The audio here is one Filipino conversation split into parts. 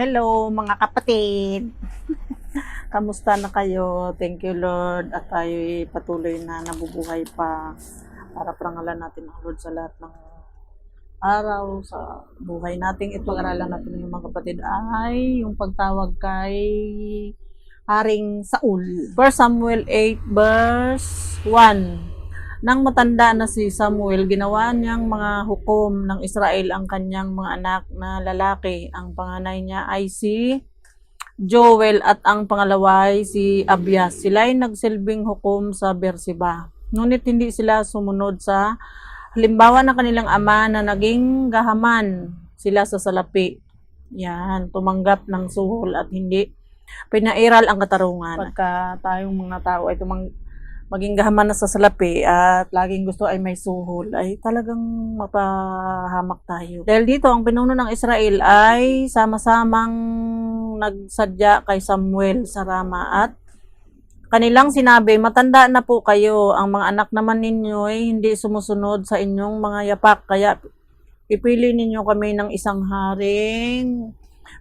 Hello mga kapatid! Kamusta na kayo? Thank you Lord at tayo'y patuloy na nabubuhay pa para parangalan natin ang Lord sa lahat ng araw sa buhay natin. Ito aralan natin yung mga kapatid ay yung pagtawag kay Haring Saul. 1 Samuel 8 verse 1. Nang matanda na si Samuel, ginawa niyang mga hukom ng Israel ang kanyang mga anak na lalaki. Ang panganay niya ay si Joel at ang pangalawa ay si Abias. Sila ay nagsilbing hukom sa Beersheba. Ngunit hindi sila sumunod sa halimbawa ng kanilang ama na naging gahaman sila sa salapi. Yan, tumanggap ng suhol at hindi pinairal ang katarungan. Pagka tayong mga tao ay maging gahaman na sa salapi at laging gusto ay may suhol, ay talagang mapahamak tayo. Dahil dito, ang pinuno ng Israel ay sama-samang nagsadya kay Samuel sa Rama at kanilang sinabi, matanda na po kayo, ang mga anak naman ninyo ay hindi sumusunod sa inyong mga yapak, kaya pipili ninyo kami ng isang haring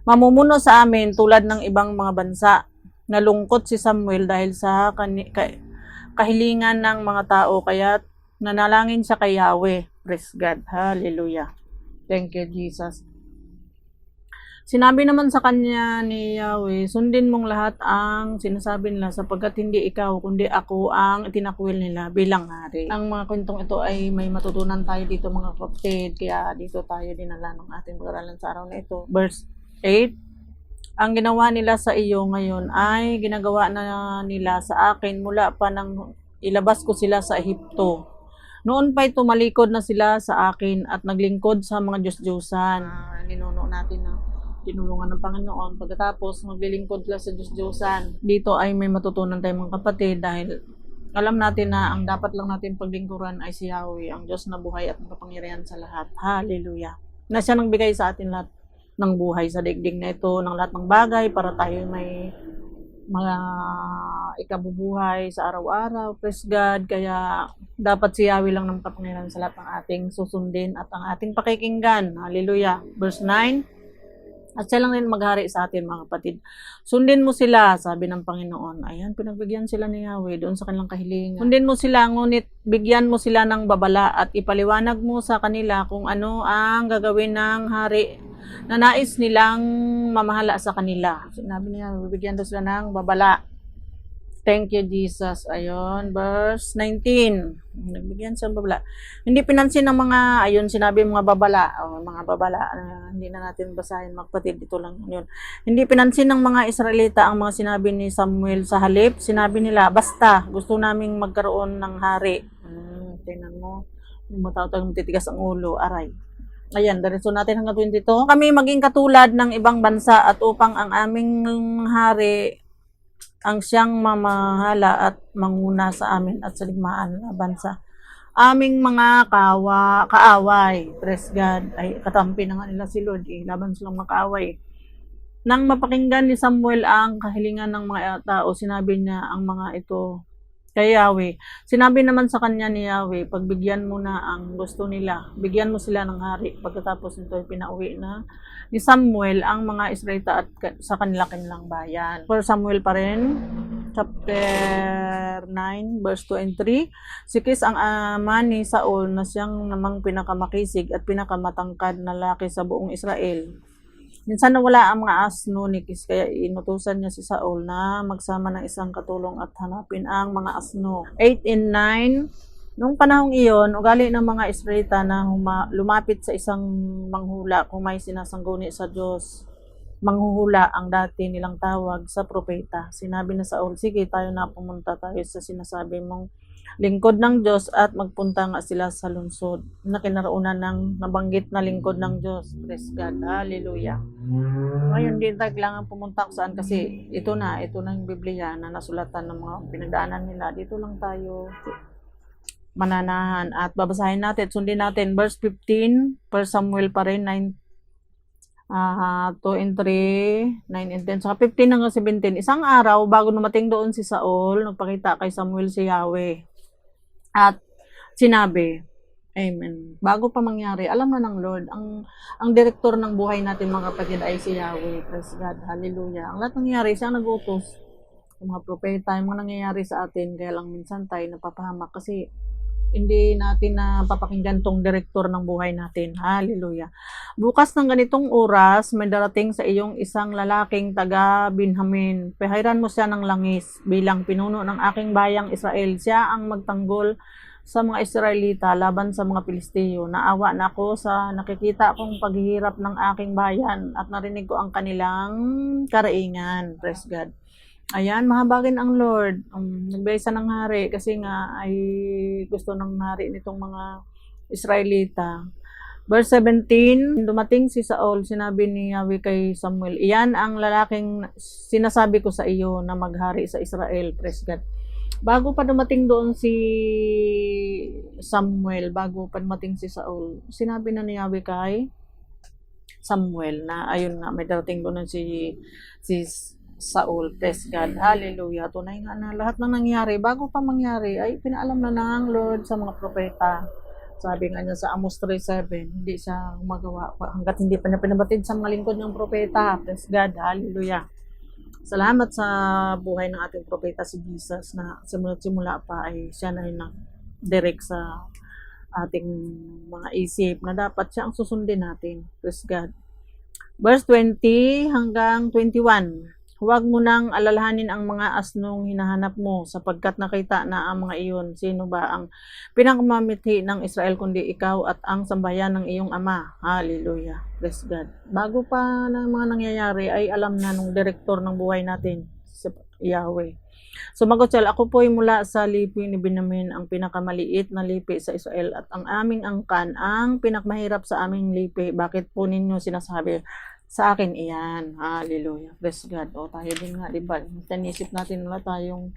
mamumuno sa amin tulad ng ibang mga bansa. Nalungkot si Samuel dahil sa kahilingan ng mga tao, kaya nanalangin siya kay Yahweh. Praise God. Hallelujah. Thank you, Jesus. Sinabi naman sa kanya ni Yahweh, sundin mong lahat ang sinasabi nila sapagkat hindi ikaw kundi ako ang itinakwil nila bilang hari. Ang mga kwentong ito ay may matutunan tayo dito mga kapatid, kaya dito tayo dinala ng ating pag-aralan sa araw na ito. Verse 8. Ang ginawa nila sa iyo ngayon ay ginagawa na nila sa akin mula pa nang ilabas ko sila sa Ehipto. Noon pa'y tumalikod na sila sa akin at naglingkod sa mga Diyos-Diyosan. Ninuno natin na tinulungan ng Panginoon. Pagkatapos maglilingkod sila sa Diyos-Diyosan. Dito ay may matutunan tayong mga kapatid dahil alam natin na ang dapat lang natin paglingkuran ay si Yahweh, ang Diyos na buhay at makapangyarihan sa lahat. Hallelujah. Na siya nang bigay sa atin lahat ng buhay sa daigdig na ito, ng lahat ng bagay para tayo may mga ikabubuhay sa araw-araw. Praise God. Kaya dapat si Yahweh lang ng kapangyarihan sa lahat ng ating susundin at ang ating pakikinggan. Hallelujah. Verse 9. At siya lang rin maghari sa atin mga kapatid. Sundin mo sila, sabi ng Panginoon. Ayan, pinagbigyan sila ni Yahweh doon sa kanilang kahilingan. Sundin mo sila, ngunit bigyan mo sila ng babala at ipaliwanag mo sa kanila kung ano ang gagawin ng hari na nais nilang mamahala sa kanila. Sinabi niya, bibigyan daw sila ng babala. Thank you, Jesus. Ayun, verse 19. Nagbigyan siya ng babala. Hindi pinansin ng mga, ayun, sinabi mga babala. Mga babala, hindi na natin basahin, mga kapatid. Ito lang yun. Hindi pinansin ng mga Israelita ang mga sinabi ni Samuel sa halip. Sinabi nila, basta, gusto naming magkaroon ng hari. Tingnan mo, yung mga tao tayong titigas ang ulo, aray. Ayan, diretso natin hanggang 22. Kami maging katulad ng ibang bansa at upang ang aming hari ang siyang mamahala at manguna sa amin at sa ligmaan na bansa. Aming mga kaaway, praise God, ay katampi na nga nila si Lord, laban silang makaaway. Nang mapakinggan ni Samuel ang kahilingan ng mga tao, sinabi niya ang mga ito kay Yahweh. Sinabi naman sa kanya ni Yahweh, pagbigyan mo na ang gusto nila, bigyan mo sila ng hari. Pagkatapos nito ay pinauwi na ni Samuel ang mga Israelita at sa kanilang bayan. For Samuel pa rin, chapter 9, verse 2 and 3. Si Kis ang ama ni Saul na siyang namang pinakamakisig at pinakamatangkad na laki sa buong Israel. Minsan nawala ang mga asno ni Kis, kaya inutusan niya si Saul na magsama ng isang katulong at hanapin ang mga asno. 8 and 9. Noong panahong iyon, ugali ng mga Israelita na lumapit sa isang manghula kung may sinasangguni sa Diyos. Manghuhula ang dati nilang tawag sa propeta. Sinabi na Saul, sige tayo na, pumunta tayo sa sinasabi mong lingkod ng Diyos at magpunta nga sila sa lungsod na kinaroonan ng nabanggit na lingkod ng Diyos. Praise God. Hallelujah. Ngayon din tayo kailangan pumunta kung saan kasi ito na yung Biblia na nasulatan ng mga pinagdaanan nila. Dito lang tayo mananahan at babasahin natin, sundin natin verse 15, 1 Samuel pa rin 2 and 3, 9 and 10. So 15 hanggang 17. Isang araw bago dumating doon si Saul, nagpakita kay Samuel si Yahweh. At sinabi, Amen. Bago pa mangyari, alam na ng Lord. Ang direktor ng buhay natin mga kapatid ay si Yahweh. Praise God. Hallelujah. Ang lahat nangyayari, siya ang nag-utos. Yung mga propeta, yung mga nangyayari sa atin, kaya lang minsan tayo napapahamak kasi hindi natin napapakinggan tong direktor ng buhay natin. Hallelujah. Bukas ng ganitong oras, may darating sa iyong isang lalaking taga Benjamin. Pahiran mo siya ng langis bilang pinuno ng aking bayang Israel. Siya ang magtanggol sa mga Israelita laban sa mga Pilisteo. Naawa na ako sa nakikita kong paghihirap ng aking bayan at narinig ko ang kanilang karaingan. Praise God. Ayan, mahabagin ang Lord. Nagbigay siya ng hari kasi nga ay gusto ng hari nitong mga Israelita. Verse 17, dumating si Saul, sinabi ni Yahweh kay Samuel, iyan ang lalaking sinasabi ko sa iyo na maghari sa Israel. Praise God. Bago pa dumating doon si Samuel, bago pa dumating si Saul, sinabi na ni Yahweh kay Samuel na ayun nga, may darating doon si Saul. Praise God. Hallelujah. Tunay nga na lahat ng nangyari, bago pa mangyari, ay pinaalam na ng Lord sa mga propeta. Sabi nga niya sa Amos 3:7, hindi siya gumagawa hanggat hindi pa niya pinabatid sa mga lingkod ng propeta. Praise God. Hallelujah. Salamat sa buhay ng ating propeta si Jesus na simula pa ay siya na yung direct sa ating mga isip na dapat siya ang susundin natin. Praise God. Verse 20 hanggang 21. Huwag mo nang alalahanin ang mga asnong hinahanap mo sapagkat nakita na ang mga iyon. Sino ba ang pinakamamithi ng Israel kundi ikaw at ang sambayan ng iyong ama? Hallelujah. Praise God. Bago pa ng mga nangyayari ay alam na nung direktor ng buhay natin, si Yahweh. Sumagot siya, ako po'y mula sa lipi ni Benjamin, ang pinakamaliit na lipi sa Israel at ang aming angkan, ang pinakmahirap sa aming lipi. Bakit po ninyo sinasabi sa akin iyan? Hallelujah. Praise God. O tayo din nga, diba? Tanisip natin wala tayong,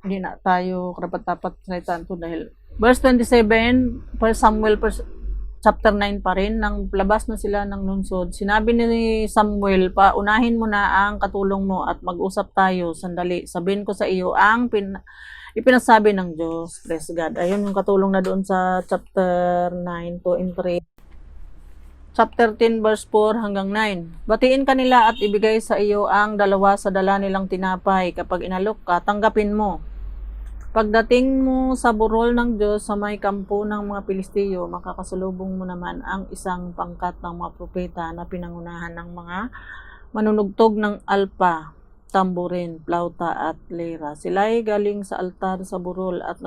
hindi na tayo karapat-dapat sa to dahil verse 27, 1 Samuel chapter 9 pa rin, nang labas na sila ng lungsod. Sinabi ni Samuel, paunahin mo na ang katulong mo at mag-usap tayo sandali. Sabihin ko sa iyo ang ipinasabi ng Diyos. Praise God. Ayun yung katulong na doon sa chapter 9, 2 and 3. Chapter 10 verse 4 hanggang 9. Batiin kanila at ibigay sa iyo ang dalawa sa dala nilang tinapay. Kapag inalok ka, tanggapin mo. Pagdating mo sa burol ng Diyos sa may kampo ng mga Pilisteo, makakasalubong mo naman ang isang pangkat ng mga propeta na pinangunahan ng mga manunugtog ng alpa, tamburin, plauta at lira. Sila'y galing sa altar sa burol at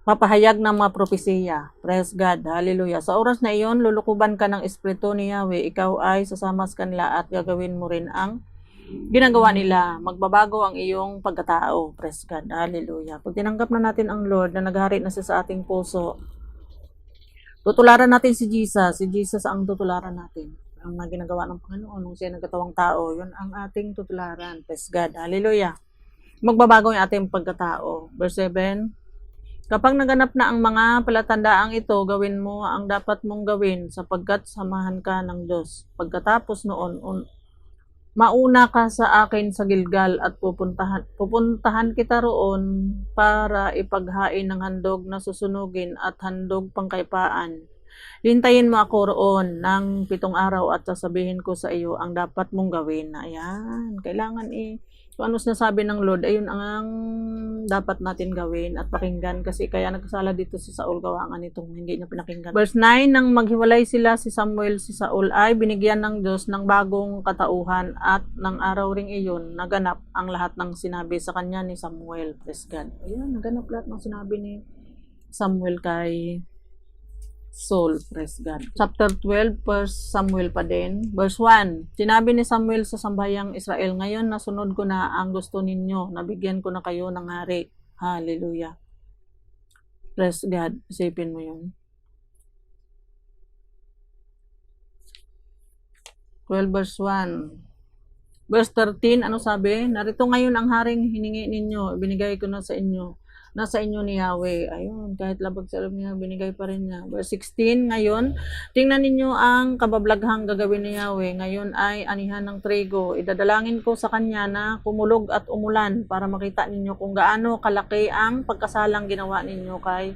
papahayag ng mga propesiya. Praise God. Hallelujah. Sa oras na iyon, lulukuban ka ng Espiritu ni Yahweh. Ikaw ay sasama sa kanila at gagawin mo rin ang ginagawa nila. Magbabago ang iyong pagkatao. Praise God. Hallelujah. Pag tinanggap na natin ang Lord na naghari na siya sa ating puso, tutularan natin si Jesus. Si Jesus ang tutularan natin. Ang ginagawa ng Panginoon nung siya nagkatawang tao, yun ang ating tutularan. Praise God. Hallelujah. Magbabago ang ating pagkatao. Verse 7, kapag naganap na ang mga palatandaang ito, gawin mo ang dapat mong gawin sapagkat samahan ka ng Diyos. Pagkatapos noon, mauna ka sa akin sa Gilgal at pupuntahan kita roon para ipaghain ng handog na susunugin at handog pangkaipaan. Hintayin mo ako roon ng 7 araw at sasabihin ko sa iyo ang dapat mong gawin. Ayan, kailangan kung ano sinasabi ng Lord, ayun ang dapat natin gawin at pakinggan kasi kaya nagkasala dito si Saul gawa nga nitong hindi niya pinakinggan. Verse 9, nang maghiwalay sila si Samuel, si Saul ay binigyan ng Diyos ng bagong katauhan at ng araw ring iyon naganap ang lahat ng sinabi sa kanya ni Samuel. Praise God. Ayun, naganap lahat ng sinabi ni Samuel kay Saul. Praise God. Chapter 12, 1 Samuel pa din. Verse 1, sinabi ni Samuel sa sambayang Israel, ngayon nasunod ko na ang gusto ninyo, nabigyan ko na kayo ng hari. Hallelujah. Praise God. Isipin mo yun. 12 verse 1. Verse 13, ano sabi? Narito ngayon ang haring hiningi ninyo, binigay ko na sa inyo. Nasa inyo ni Yahweh. Ayun, kahit labag sa alam niya, binigay pa rin niya. Verse 16, ngayon, tingnan ninyo ang kabablaghang gagawin ni Yahweh. Ngayon ay anihan ng trigo. Idadalangin ko sa kanya na kumulog at umulan para makita ninyo kung gaano kalaki ang pagkasalang ginawa ninyo kay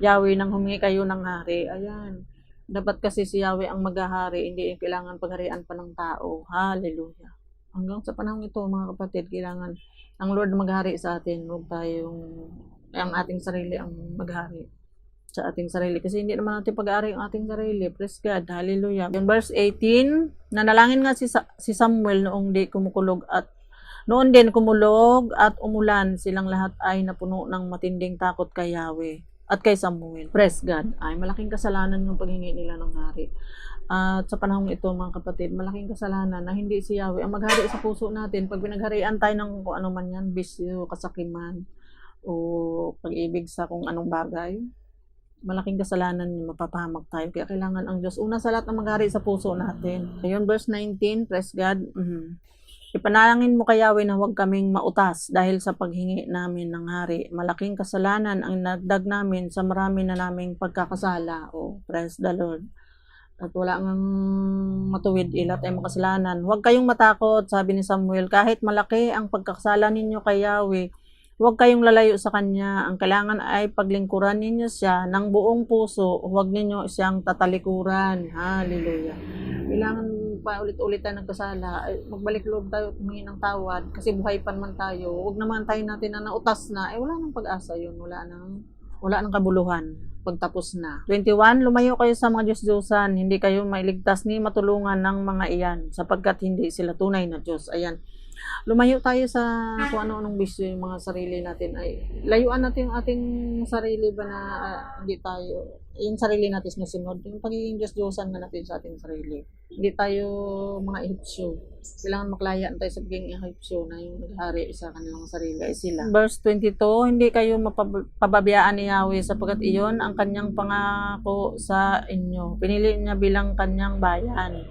Yahweh nang humingi kayo ng hari. Ayan. Dapat kasi si Yahweh ang maghahari, hindi kailangan pagharian pa ng tao. Hallelujah. Hanggang sa panahon ito, mga kapatid, kailangan ang Lord maghari sa atin. Huwag tayong, ang ating sarili ang maghari sa ating sarili. Kasi hindi naman natin pag-aari ang ating sarili. Praise God. Hallelujah. Yung verse 18, nanalangin nga si Samuel noong di kumukulog at noon din kumulog at umulan. Silang lahat ay napuno ng matinding takot kay Yahweh at kay Samuel. Praise God. Ay malaking kasalanan yung paghingi nila ng hari. At sa panahon ito, mga kapatid, malaking kasalanan na hindi si Yahweh ang maghari sa puso natin. Pag pinagharian tayo ng kung ano man yan, bisyo, kasakiman, o pag-ibig sa kung anong bagay, malaking kasalanan yung mapapahamak tayo. Kaya kailangan ang Diyos una sa lahat ang maghari sa puso natin. Ayun, verse 19, praise God. Ipanalangin mo kay Yahweh na huwag kaming mautas dahil sa paghingi namin ng hari. Malaking kasalanan ang nagdag namin sa marami na naming pagkakasala. Oh, praise the Lord. At wala ngang matuwid ilat ay makasalanan. Huwag kayong matakot, sabi ni Samuel, kahit malaki ang pagkakasala ninyo kay Yahweh. Huwag kayong lalayo sa Kanya. Ang kailangan ay paglingkuran ninyo siya ng buong puso. Huwag ninyo siyang tatalikuran. Hallelujah. Kailangan pa ulit-ulitan ng kasala. Ay, magbalik loob tayo at humingi ng tawad. Kasi buhay pa naman tayo. Huwag naman tayo natin na nautas na. Wala nang pag-asa yun. Wala nang kabuluhan. Pagtapos na. 21, lumayo kayo sa mga Diyos-Diyosan. Hindi kayo mailigtas ni matulungan ng mga iyan. Sapagkat hindi sila tunay na Diyos. Ayan. Lumayo tayo sa kung ano-anong bisyo yung mga sarili natin ay layuan natin yung ating sarili ba na hindi tayo yung sarili natin na sunod yung pagiging Diyos-Diyosan na natin sa ating sarili, hindi tayo mga Ehipsyo. Kailangan maklaya tayo sa pagiging Ehipsyo na yung naghari sa kanilang sarili ay sila. Verse 22, hindi kayo mapababayaan ni Yahweh sapagkat iyon ang kanyang pangako sa inyo. Pinili niya bilang kanyang bayan.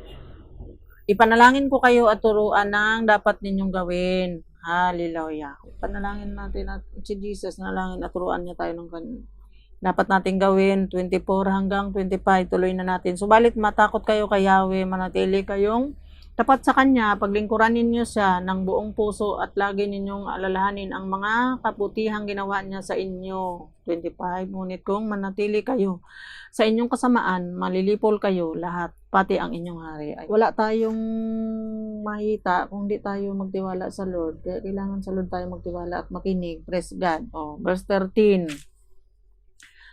Ipanalangin ko kayo at turuan ng dapat ninyong gawin. Hallelujah. Ipanalangin natin at si Jesus, nalangin at turuan niya tayo ng dapat nating gawin. 24 hanggang 25, tuloy na natin. Subalit matakot kayo kay Yahweh, manatili kayong tapat sa Kanya, paglingkuran ninyo siya ng buong puso at lagi ninyong alalahanin ang mga kaputihang ginawa niya sa inyo. 25, ngunit kung manatili kayo sa inyong kasamaan, malilipol kayo lahat, pati ang inyong hari. Wala tayong mahita kung di tayo magtiwala sa Lord. Kaya kailangan sa Lord tayo magtiwala at makinig. Praise God. Verse 13.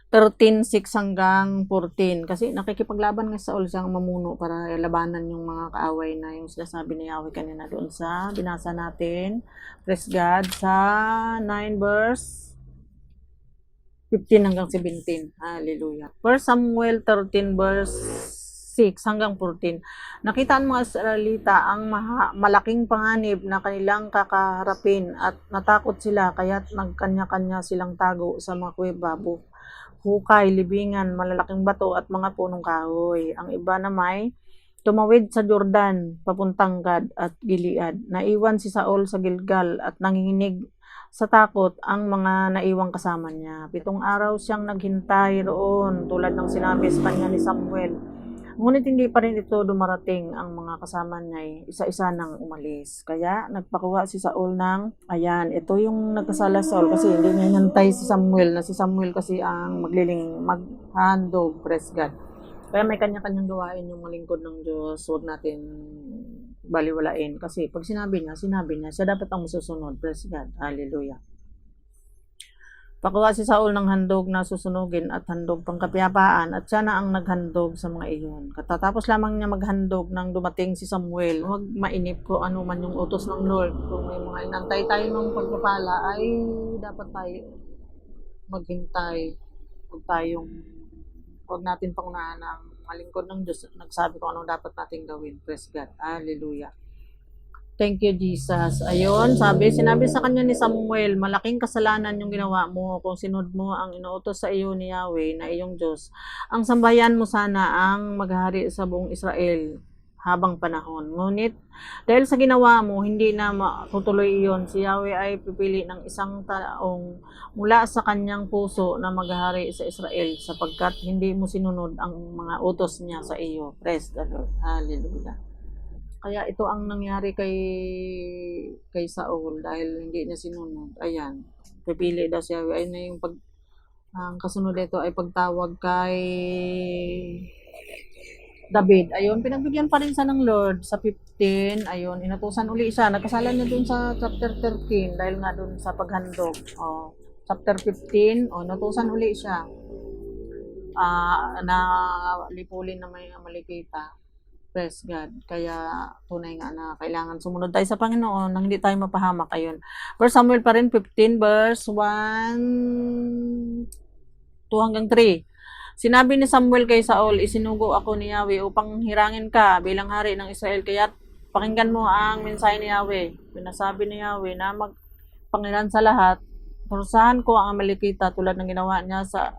13:6 hanggang 14. Kasi nakikipaglaban nga Saul siyang mamuno para labanan yung mga kaaway na yung sinasabi ni Yahweh kanina doon sa binasa natin. Praise God. Sa 9 verse 15 hanggang 17. Hallelujah. 1 Samuel 13 verse 6 hanggang 14. Nakita ang mga Israelita ang malaking panganib na kanilang kakaharapin at natakot sila kaya't nagkanya-kanya silang tago sa mga kuweba, hukay, libingan, malalaking bato at mga punong kahoy. Ang iba na may tumawid sa Jordan, papuntang Gad at Gilead. Naiwan si Saul sa Gilgal at nanginginig sa takot ang mga naiwang kasama niya. 7 araw siyang naghintay roon tulad ng sinabi sa kanya ni Samuel. Ngunit hindi pa rin ito dumarating ang mga kasama niya, isa-isa nang umalis. Kaya nagpakuha si Saul ng, ayan, ito yung nagkasala Saul kasi hindi niya hinantay si Samuel, na si Samuel kasi ang maghandog, praise God. Kaya may kanya-kanyang gawain yung malingkod ng Diyos, huwag natin baliwalain. Kasi pag sinabi niya, siya dapat ang masusunod, praise God, hallelujah. Pakuha si Saul ng handog na susunugin at handog pangkapayapaan at siya na ang naghandog sa mga iyon. Katatapos lamang niya maghandog nang dumating si Samuel. Huwag mainip ko ano man yung utos ng Lord. Kung may mga inantay tayo ng pagpapala ay dapat tayo maghintay. Huwag natin pangunahan ang malingkod ng Diyos. Nagsabi ko anong dapat natin gawin. Praise God. Hallelujah. Thank you, Jesus. Ayun, sinabi sa kanya ni Samuel, malaking kasalanan yung ginawa mo kung sinunod mo ang inuutos sa iyo ni Yahweh na iyong Diyos. Ang sambayan mo sana ang maghari sa buong Israel habang panahon. Ngunit, dahil sa ginawa mo, hindi na matutuloy iyon. Si Yahweh ay pipili ng isang taong mula sa kanyang puso na maghari sa Israel sapagkat hindi mo sinunod ang mga utos niya sa iyo. Praise the Lord. Hallelujah. Kaya ito ang nangyari kay Saul dahil hindi niya sinunod. Ayan, pipili daw siya. Ayun na yung Ang kasunod nito ay pagtawag kay David. Ayun, pinagbigyan pa rin siya ng Lord sa 15. Ayun, inutusan uli siya. Nagkasalan niya dun sa chapter 13 dahil nga dun sa paghandog. Chapter 15, inutusan uli siya. Na lipulin na may Amalekita. Praise God. Kaya tunay nga na kailangan sumunod tayo sa Panginoon nang hindi tayo mapahamak. Ayun. 1 Samuel pa rin, 15 verse 1, 2 hanggang 3. Sinabi ni Samuel kay Saul, isinugo ako ni Yahweh upang hirangin ka bilang hari ng Israel. Kaya pakinggan mo ang mensahe ni Yahweh. Pinasabi ni Yahweh na magpangilan sa lahat. Parusahan ko ang Amalekita tulad ng ginawa niya sa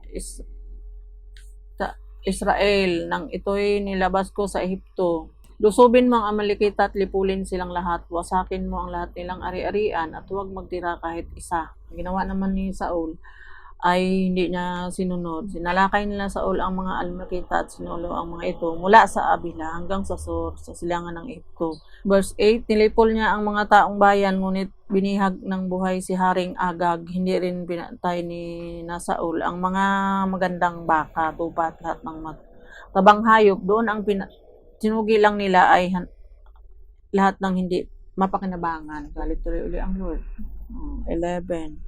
Israel nang ito'y nilabas ko sa Ehipto. Lusubin mo ang Amalekita at lipulin silang lahat. Wasakin mo ang lahat nilang ari-arian at huwag magtira kahit isa. Ginawa naman ni Saul ay hindi niya sinunod. Sinalakay nila Saul ang mga Amalekita at sinulo ang mga ito mula sa Abila hanggang sa Sur, sa silangan ng Ehipto. Verse 8, nilipol niya ang mga taong bayan, ngunit binihag ng buhay si Haring Agag. Hindi rin pinatay ni Saul ang mga magandang baka, tupa at lahat ng tabang hayop. Doon ang sinugi lang nila ay lahat ng hindi mapakinabangan. Galit tuloy uli ang Lord. 11.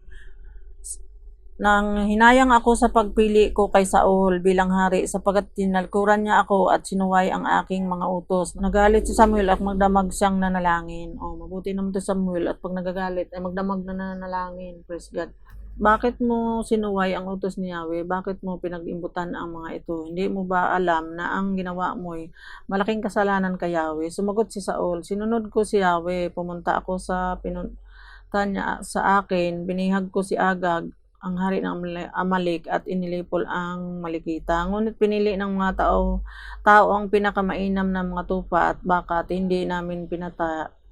Nang hinayang ako sa pagpili ko kay Saul bilang hari sapagkat tinalkuran niya ako at sinuway ang aking mga utos. Nagalit si Samuel at magdamag siyang nanalangin. Mabuti naman to Samuel at pag nagagalit ay magdamag na nanalangin. Praise God. Bakit mo sinuway ang utos ni Yahweh? Bakit mo pinag-imbutan ang mga ito? Hindi mo ba alam na ang ginawa mo'y malaking kasalanan kay Yahweh? Sumagot si Saul, sinunod ko si Yahweh, pumunta ako sa pinunta niya sa akin, binihag ko si Agag, ang hari ng Amalek at inilipol ang Malekita. Ngunit pinili ng mga tao ang pinakamainam na mga tupa at baka at hindi namin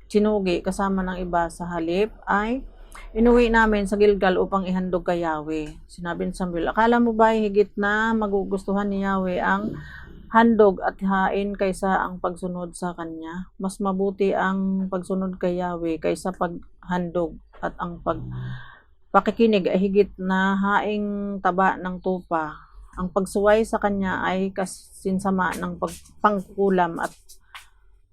sinugi kasama ng iba. Sa halip ay inuwi namin sa Gilgal upang ihandog kay Yahweh. Sinabi ni Samuel, akala mo ba higit na magugustuhan ni Yahweh ang handog at hain kaysa ang pagsunod sa kanya? Mas mabuti ang pagsunod kay Yahweh kaysa paghandog at ang pakikinig ay higit na haing taba ng tupa. Ang pagsuway sa kanya ay kasinsama ng pangkukulam at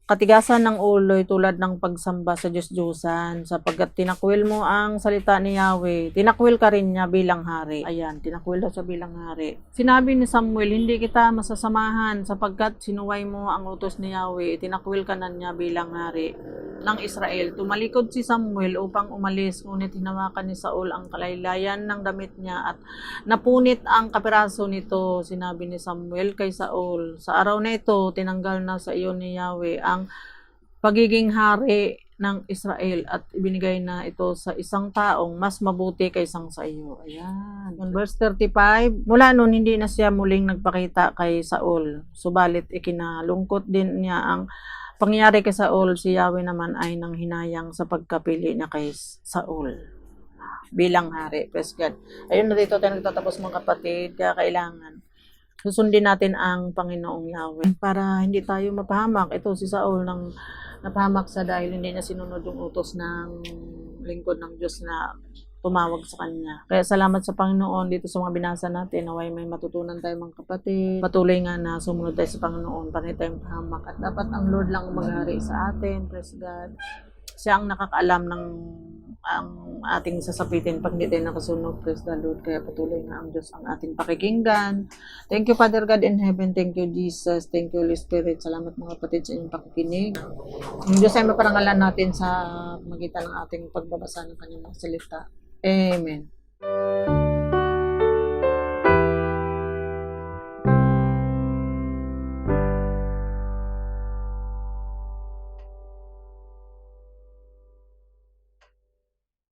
katigasan ng ulo'y tulad ng pagsamba sa Diyos-Diyosan, sapagkat tinakwil mo ang salita ni Yahweh, tinakwil ka rin niya bilang hari. Ayan, tinakwil daw siya bilang hari. Sinabi ni Samuel, hindi kita masasamahan sapagkat sinuway mo ang utos ni Yahweh, tinakwil ka na niya bilang hari ng Israel. Tumalikod si Samuel upang umalis, ngunit hinawakan ni Saul ang kalaylayan ng damit niya at napunit ang kapiraso nito. Sinabi ni Samuel kay Saul, sa araw na ito, tinanggal na sa iyo ni Yahweh ang pagiging hari ng Israel at ibinigay na ito sa isang taong mas mabuti kaysang sa iyo. Ayan. In verse 35, mula noon hindi na siya muling nagpakita kay Saul. Subalit ikinalungkot din niya ang pangyayari kay Saul. Si Yahweh naman ay nang hinayang sa pagkapili niya kay Saul bilang hari. Praise God. Ayun na dito tayo nagtatapos mga kapatid. Kaya kailangan susundin natin ang Panginoong Yahweh para hindi tayo mapahamak. Ito si Saul nang napahamak sa dahil hindi niya sinunod yung utos ng lingkod ng Diyos na tumawag sa kanya. Kaya salamat sa Panginoon dito sa mga binasa natin. Naway may matutunan tayo mga kapatid. Patuloy nga na sumunod tayo sa Panginoon para hindi tayo mapahamak. At dapat ang Lord lang maghari sa atin. Praise God. Siya ang nakakaalam ng ang ating sasapitin pag hindi tayo nakasunod. Praise the Lord. Kaya patuloy na ang Diyos ang ating pakikinggan. Thank you, Father God in heaven. Thank you, Jesus. Thank you, Holy Spirit. Salamat mga kapatid sa inyong pakikinig. Ang Diyos ay maparangalan natin sa magitan ng ating pagbabasa ng kanyang mga salita. Amen.